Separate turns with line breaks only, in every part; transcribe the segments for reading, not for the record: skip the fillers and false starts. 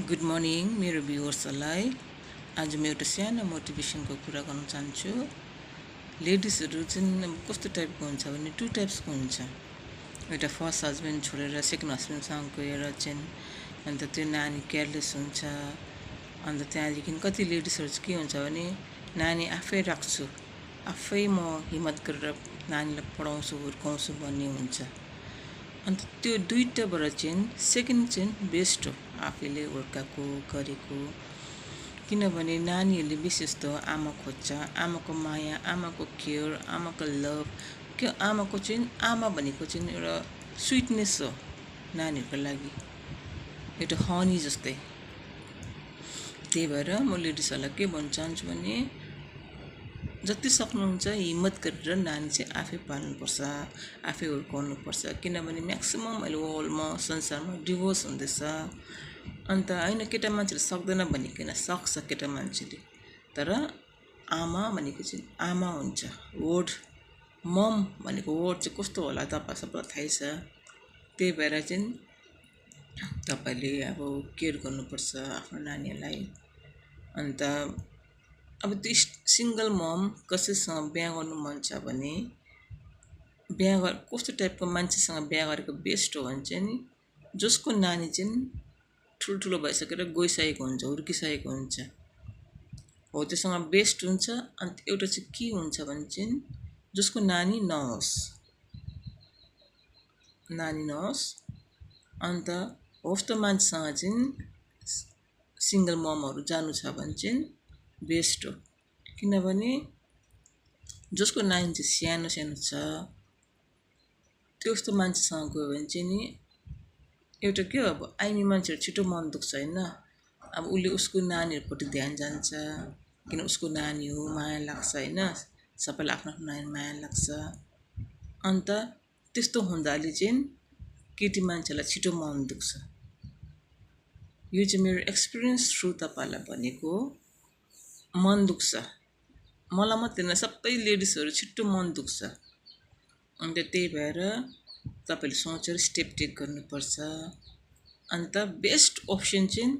Good morning मेरो भ्युवर्सहरूलाई आज म एउटा सानो मोटिभेसनको कुरा गर्न चाहन्छु। लेडिजहरू चाहिँ कस्तो टाइपको हुन्छ भने टु टाइप्सको हुन्छ। एउटा फर्स्ट हस्बेन्ड छोडेर सेकेन्ड हस्बेन्डसँग गएर चाहिँ अन्त त्यो नानी केयरलेस हुन्छ। अन्त त्यहाँदेखि कति लेडिजहरू चाहिँ के हुन्छ भने नानी आफै राख्छु, आफै म हिम्मत गरेर नानीलाई पढाउँछु हुर्काउँछु भन्ने हुन्छ। अन्त त्यो दुईटाबाट चाहिँ सेकेन्ड चाहिँ बेस्ट हो, आफैले हुर्काएको गरेको। किनभने नानीहरूले विशेष त आमा खोज्छ, आमाको माया, आमाको केयर, आमाको लभ। के आमाको चाहिँ आमा भनेको चाहिँ एउटा स्विटनेस हो नानीहरूको लागि, एउटा हनी जस्तै। त्यही भएर म लेडिजहरूलाई के भन्न चाहन्छु भने जति सक्नुहुन्छ हिम्मत गरेर नानी चाहिँ आफै पाल्नुपर्छ, आफै हुर्काउनुपर्छ। किनभने म्याक्सिमम अहिले वर्ल्डमा संसारमा डिभोर्स हुँदैछ। अन्त होइन केटा मान्छेले सक्दैन भनेको सक्छ केटा मान्छेले, तर आमा भनेको चाहिँ आमा हुन्छ। वर्ड मम भनेको वर्ड चाहिँ कस्तो होला तपाईँ सबैलाई थाहै छ। त्यही भएर चाहिँ तपाईँले अब केयर गर्नुपर्छ आफ्नो नानीहरूलाई। अन्त अब त्यो सिङ्गल मम कसैसँग बिहा गर्नु मन छ भने कस्तो टाइपको मान्छेसँग बिहा गरेको बेस्ट हो भने चाहिँ जसको नानी चाहिँ ठुल्ठुलो भइसकेर गइसकेको हुन्छ, हुर्किसकेको हुन्छ, हो त्योसँग बेस्ट हुन्छ। अन्त एउटा चाहिँ के हुन्छ भने चाहिँ जसको नानी नहोस्। अन्त होस् त मान्छेसँग चाहिँ सिङ्गल ममहरू जानु छ भने चाहिँ बेस्ट हो। किनभने जसको नानी चाहिँ सानो सानो छ त्यस्तो मान्छेसँग गयो भने चाहिँ नि एउटा के हो, अब आइमी मान्छेहरू छिटो मन दुख्छ होइन। अब उसले उसको नानीहरूपट्टि ध्यान जान्छ, किन उसको नानी हो, माया लाग्छ होइन। सबैलाई आफ्नो आफ्नो नानी माया लाग्छ। अन्त त्यस्तो हुँदाले चाहिँ केटी मान्छेलाई छिटो मन दुख्छ। यो चाहिँ मेरो एक्सपिरियन्स थ्रु तपाईँलाई भनेको। मन दुख्छ, मलाई मात्रै होइन सबै लेडिजहरू छिट्टो मन दुख्छ। अन्त त्यही भएर तपाईँले सोचेर स्टेप टेक गर्नुपर्छ। अन्त बेस्ट अप्सन चाहिँ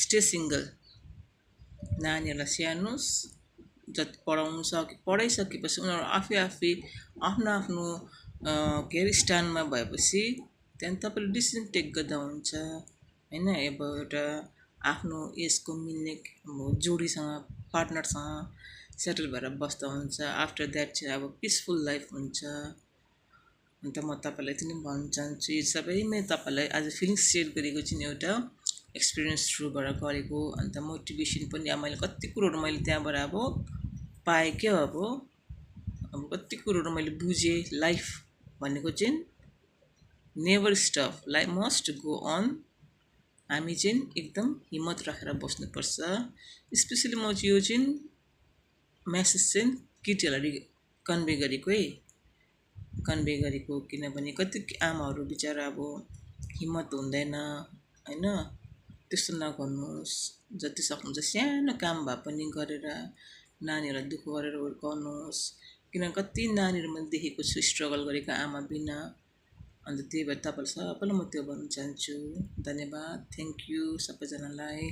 स्टे सिङ्गल। नानीहरूलाई स्याहार्नुहोस्, जति पढाइसकेपछि उनीहरू आफै आफ्नो आफ्नो के अरे स्ट्यान्डमा भएपछि त्यहाँदेखि तपाईँले डिसिजन टेक गर्दा हुन्छ होइन। अब एउटा आफ्नो एजको मिल्ने जोडीसँग पार्टनरसँग सेटल भएर बस्दा हुन्छ। आफ्टर द्याट चाहिँ अब पिसफुल लाइफ हुन्छ। अन्त म तपाईँलाई यति नै भन्न चाहन्छु। यो सबै मैले तपाईँलाई आज फिलिङ्स सेयर गरेको चाहिँ एउटा एक्सपिरियन्स थ्रुबाट गरेको। अन्त मोटिभेसन पनि अब मैले कति कुरोहरू मैले त्यहाँबाट अब पाएँ क्या। अब कति कुरोहरू मैले बुझेँ। लाइफ भनेको चाहिँ never stop, life must go on. हामी चाहिँ एकदम हिम्मत राखेर बस्नुपर्छ। स्पेसली म चाहिँ यो चाहिँ म्यासेज चाहिँ केटीहरूलाई कन्भे गरेको किनभने कति आमाहरू बिचरा अब हिम्मत हुँदैन होइन। त्यस्तो नगर्नुहोस्, जति सक्नुहुन्छ सानो काम भए पनि गरेर नानीहरूलाई दुःख गरेर हुर्काउनुहोस्। किनभने कति नानीहरू मैले देखेको छु स्ट्रगल गरेको आमा बिना। अन्त त्यही भएर तपाईँलाई सबैलाई म त्यो भन्न चाहन्छु। धन्यवाद, थ्याङ्क यू सबैजनालाई।